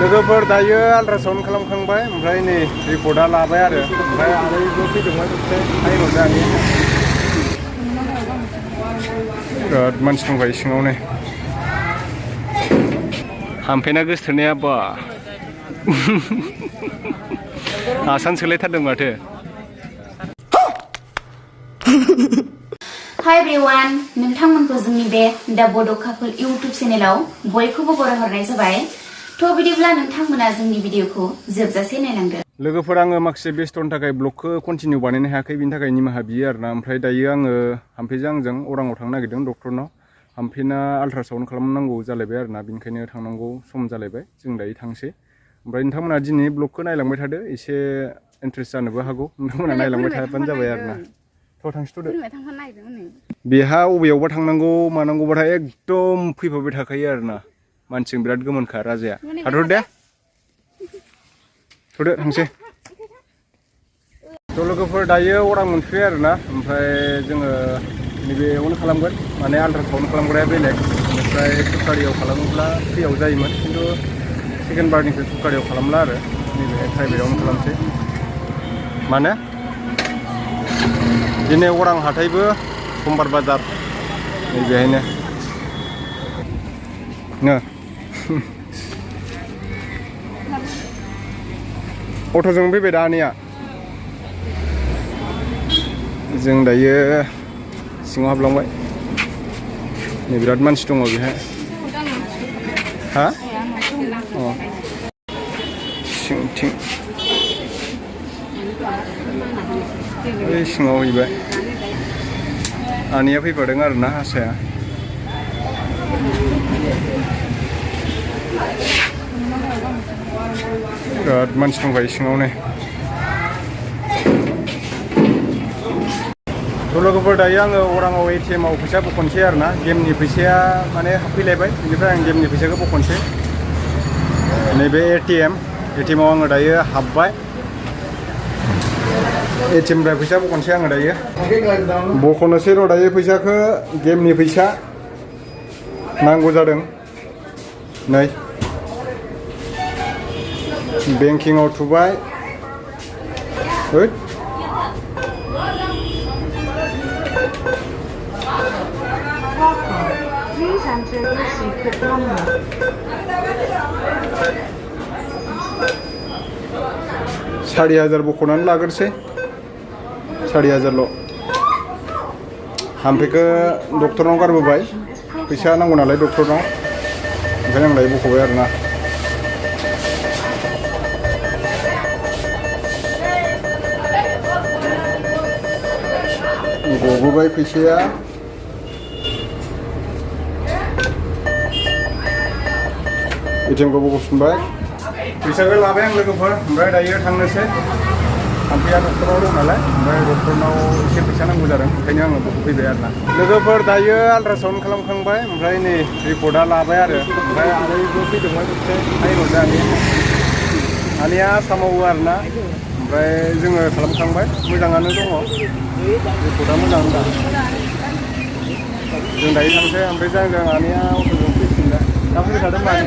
लोगोफोर दायो आल्ट्रासाउन्ड खालामखांबाय ओमफ्राय नै रिपर्टआ लाबाय आरो ओमफ्राय आरो फैदोंमोन नायहरजानि बिराद मानसि दंखायो सिङावनो हामफेना गोसोथोनाया बा आसान सोलायथारदों माथो Hi everyone, नोंथांमोनखौ जोंनि बे दा बड' कापोल इउट्युब चेनेलाव बयखौबो बरायहरनाय जाबाय। थ' बिदिब्ला नोंथांमोना जोंनि भिडिअखौ जोबजासे नायलांदो। लोगोफोर आङो माखासे बेस्थ'नि थाखाय ब्लगखौ कन्टिनिउ बानायनो हायाखै बिनि थाखाय निमाहा बियो आरोना ओमफ्राय दायो आङो हाम्फेजों आंजों अराङाव थांनो नागिरदों डक्टरनाव हाम्फेना आल्ट्रासाउन्ड खालामनांगौ जालायबाय आरोना बिनिखायनो थांनांगौ सम जालायबाय जों दायो थांसै ओमफ्राय नोंथांमोना दिनै ब्लगखौ नायलांबाय थादो एसे इन्ट्रेस्ट जानोबो हागौ नोंथांमोना नायलांबाय थाबानो जाबाय आरोना थ' थांसैथ'दो बेहा अबेयावबा थांनांगौ मानांगौबाथाय एकदम फैफाबाय थाखायो आरोना मानसिजों बिराद गोमोनखा राजाया हाथर दे थ'दो थांसै थ' लोगोफोर दायो अरां मोनफैबाय आरोना ओमफ्राय जोङो नैबेयावनो खालामगोन माने आल्ट्रासाउन्ड खालामग्राया बेलेग बेनिफ्राय सरकारियाव खालामोब्ला फ्रियाव जायोमोन खिन्थु सेकेन्ड बारनिफ्राय सरकारियाव खालामला आरो नैबे प्राइभेटआवनो खालामसै माने दिनै अरां हाथायबो समबार बाजार नैबेहायनो नो अट'जों फैबाय दा आनैया जों दायो सिङाव हाबलांबाय नै बिराद मानसि दङ बेहाय हा अ सिंथिं बै सिङाव हैबाय आनैया फैफादों आरोना आसाया बिराद मानसि दंखायो सिङावनो थ' लोगोफोर दायो आङो अराङाव एटिएमआव फैसा बख'नोसै आरोना गेमनि फैसाया माने हाबफैलायबाय बेनिफ्राय आं गेमनि फैसाखौ बख'नोसै नैबे एटिएमआव आङो दायो हाबबाय एटिएमनिफ्राय फैसा बख'नोसै आङो दायो बख'नोसै र' दायो फैसाखौ गेमनि फैसा नांगौ जादों नै बेंकिंआव थुबाय होद सारि हाजार बख'नानै लाग्रोसै 4,000ल' हाम्फेखौ डक्टरनाव गारबोबाय फैसा नांगौ नालाय डक्टरनाव ओंखायनो आं दायो बख'बाय आरोना गबोबाय फैसाया एटिएमखौ बख'फिनबाय फैसाखौ लाबाय आं लोगोफोर ओमफ्राय दायो थांनोसै हाम्फेया डक्टराव दं नालाय ओमफ्राय डक्टरनाव एसे फैसा नांगौ जादों ओंखायनो आङो बख'फैबाय आरोना लोगोफोर दायो आल्ट्रासाउन्ड खालामखांबाय ओमफ्राय नै रिपर्टआ लाबाय आरो ओमफ्राय आरो फैदोंमोन नायहरजानि आनैया आसा मावो आरोना ओमफ्राय जोङो खालामखांबाय मोजाङानो दङ रिपर्टआ मोजां दा जों दायो थांसै ओमफ्राय जों आनैया अट'जों फैफिनबाय दा फैबाय थादों माने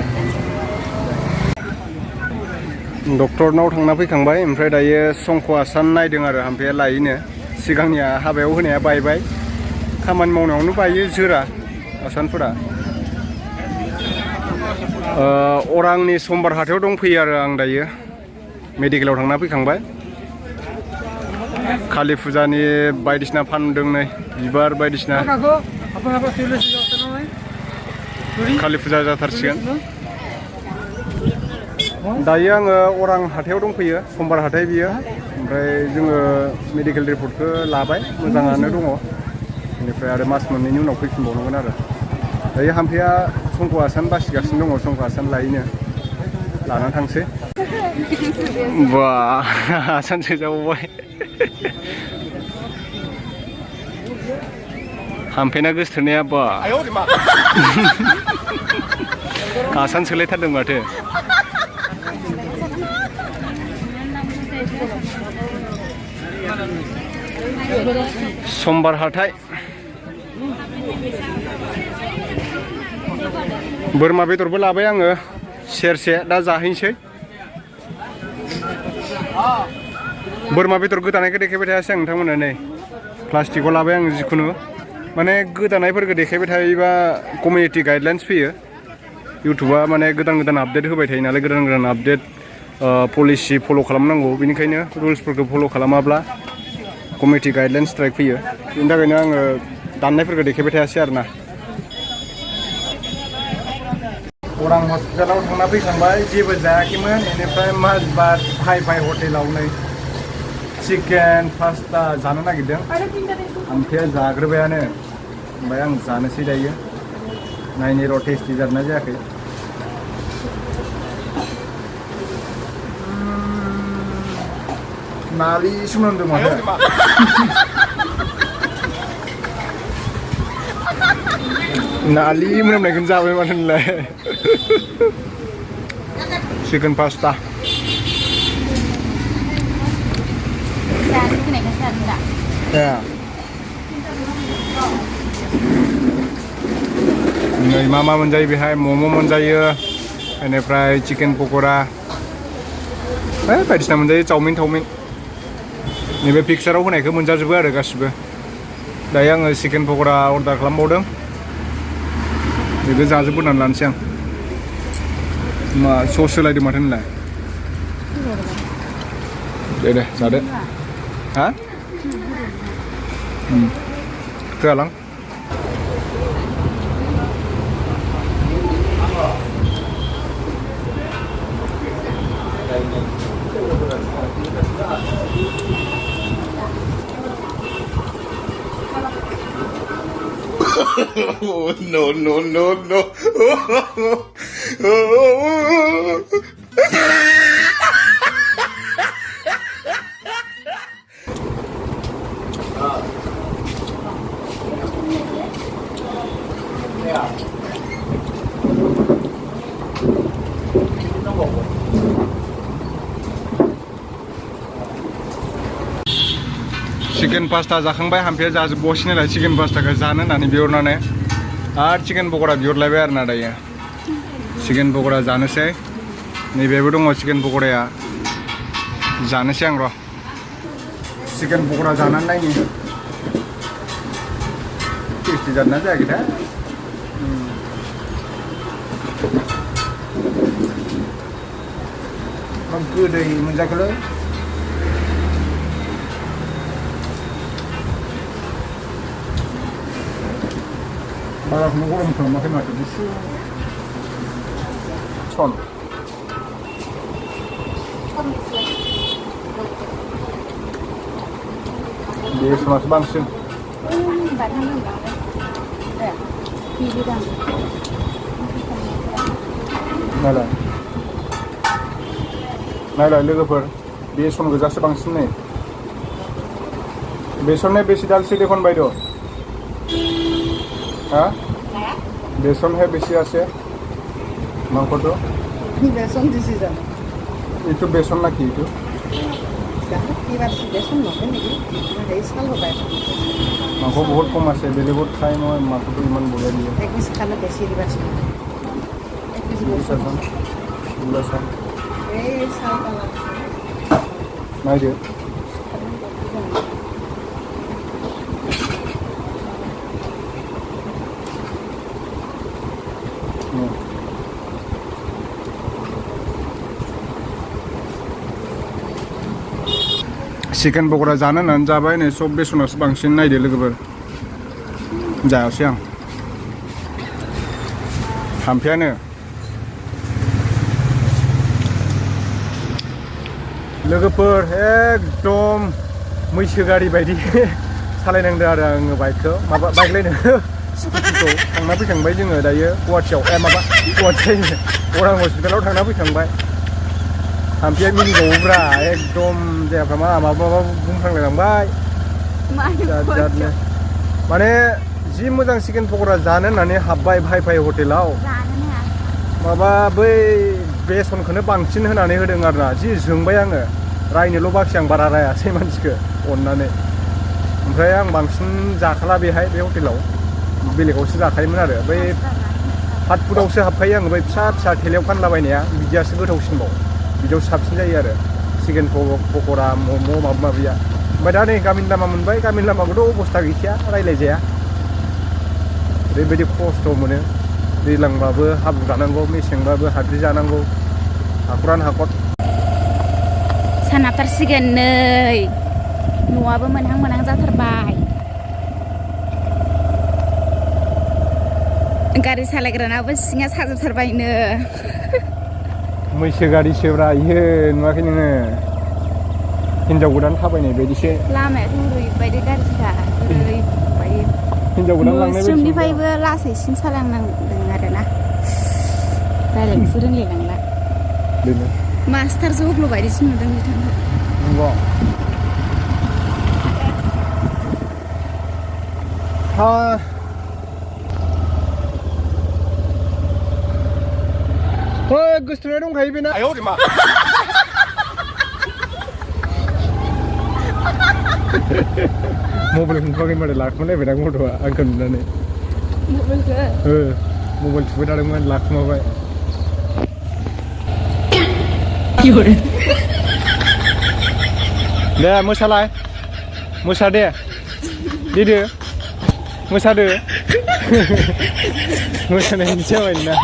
डक्टरनाव थांना फैखांबाय ओमफ्राय दायो संख' आसान नायदों आरो हाम्फेया लायैनो सिगांनिया हाबायाव होनाया बायबाय खामानि मावनायावनो बायो जोरा आसानफोरा अरांनि समबार हाथायाव दंफैयो आरो आं दायो मेडिकेलाव थांना फैखांबाय कालि फुजानि बायदिसिना फानदों नै बिबार बायदिसिना कालि फुजा जाथारसिगोन दायो आङो अरां हाथायाव दंफैयो समबार हाथाय बियो ओमफ्राय जोङो मेडिकेल रिपर्टखौ लाबाय मोजाङानो दङ बेनिफ्राय आरो मास मोननैनि उनाव फैफिनबावनांगोन आरो दायो हाम्फेया संख' आसान बासिगासिनो दङ संख' आसान लायैनो लानानै थांसै बा आसान सोजाबावबाय हाम्फेना गोसोथोनाया बा आसान सोलायथारदों माथो समबार हाथाय बोरमा बेदरबो लाबाय आङो सेरसे दा जाहैनोसै बोरमा बेदर गोदानायखौ देखायबाय थायासै आं नोंथांमोना नै प्लास्टिकआव लाबाय आं जिखुनु माने गोदानायफोरखौ देखायबाय थायोबा कमिउनिटि गाइडलाइन्स फैयो इउटुबा माने गोदान गोदान आपडेट होबाय थायो नालाय गोदान गोदान आपडेट पलिसि फल' खालामनांगौ बेनिखायनो रुल्सफोरखौ फल' खालामाब्ला कमिउनिटि गाइडलाइन्स स्ट्राइक फैयो बेनि थाखायनो आङो दाननायफोरखौ देखायबाय थायासै आरोना अरां हस्पिटालाव थांना फैखांबाय जेबो जायाखैमोन बेनिफ्राय माजबाद भाइ हटेलाव नै चिकेन पास्ता जानो नागिरदों हाम्पेया जाग्रोबायानो ओमफ्राय आं जानोसै दायो नायनि र' टेस्टि जादोंना जायाखै नालिसो मोनदों माथो नालि मोनामनायखौनो जाबाय माथो नोंलाय चिकेन पास्ता नै मा मोनजायो बेहाय मम' मोनजायो बेनिफ्राय चिकेन पक'रा बायदिसिना मोनजायो चावमिन नैबे पिक्साराव होनायखौ मोनजाजोबो आरो गासिबो दायो आङो चिकेन पक'रा अर्डार खालामबावदों बेखौ जाजोबबोनानै लानोसै आं मा सस होलायदों माथो नोंलाय दे जादो हा होआलां no. चिकेन पास्ता जाखांबाय हाम्पेया जाजोबबावसै नालाय चिकेन पास्ताखौ जानो होननानै बिहरनानै आरो चिकेन पक'रा बिहरलायबाय आरोना दायो चिकेन पक'रा जानोसै नैबेबो दङ चिकेन पक'राया जानोसै आं र' चिकेन पक'रा जानानै नायनि टेस्टि जादोंना जायाखैथाय गोदै मोनजाखोलै बाराखौनो गरम खालामाखै माथो गुसु सन बे समासो बांसिन नायलाय लोगोफोर बेसन गोजासो बांसिन नै बेसन है बेसी डालছে দেখুন বাইদেউ हाँ बेसन है बेसी আছে মাংসটো বেসন দিছি জানো এইটো বেसन না কি এইটো কিবা বেসন নহয় নেকি এই চাল হ'ব মাংস বহুত কম আছে বেলেগত খাই মই মাংসটো ইমান বঢ়িয়া দিয়ে এক পিস খালে বেছি দিবাচোন এক পিস বেসন এই চাল কালা নাই দিয়ে चिकेन पक'रा जानो होननानै जाबाय नै सब बेसनावसो बांसिन नायदो लोगोफोर जायासै आं हाम्पेयानो लोगोफोर एकदम मैसो गारि बायदि सालायनांदों आरो आङो बाइकखौ माबा बाइकलायनो स्कुटिखौ थांना फैखांबाय जोङो दायो गुवाहाटियाव गुवाहाटि अरां हस्पिटालाव थांना फैखांबाय हाम्पेया मिनिबावोब्रा एकदम जायगाफ्रा माबा बुंफ्रांलायलांबाय जादनो माने जि मोजां चिकेन पक'रा जानो होननानै हाबबाय भाइ हटेलाव माबा बै बेसनखौनो बांसिन होनानै होदों आरोना जि जोंबाय आङो रायनोल' बाखि आं बारा रायासै मानसिखौ अननानै ओमफ्राय आं बांसिन जाखाला बेहाय बे हटेलाव बेलेगावसो जाखायोमोन आरो बै फास्ट फुडआवसो हाबखायो आङो बै फिसा फिसा थेलायाव फानलाबायनाया बिदियासो गोथावसिनबाव बिदियाव साबसिन जायो आरो चिकेन पक'रा मम' माबा माबिया ओमफ्राय दा नै गामिनि लामा मोनबाय गामिनि लामाखौथ' अबस्था गैखाया रायज्लायजाया ओरैबायदि खस्थ' मोनो दैज्लांबाबो हाब्रु जानांगौ मेसेंबाबो हाद्रि जानांगौ हाखरानो हाखर सान हाबथारसिगोन नै न'आबो मोनहां मोनहां जाथारबाय गारि सालायग्रानाबो सिङा साजोबथारबायनो मैसो गारिसोब्रा इयो नुवाखै नोङो हिनजाव गोदान थाबायनाय बायदिसो लामायाथ' ओरैबायदि गाज्रिखा ओरैबायदि हिनजाव गोदान लांनाय बायदिसो न'सिमनिफ्रायबो लासैसिन सालायनांदों आरोना रायज्लायनोसो रोंलायलांला बेनो मास्टार जब्ल' बायदिसो नुदों बिथांखौ नंगौ हा गोसोथोनाय दंखायो बेना मबाइल हमथाखै माथो लाखुमालायबाय दां गथ'आ आंखौ नुनानै मबाइल थुबाय थादोंमोन लाखुमाबाय दे मोसालाय मोसादे देदो मोसादो मोसानायनि जाबाय ना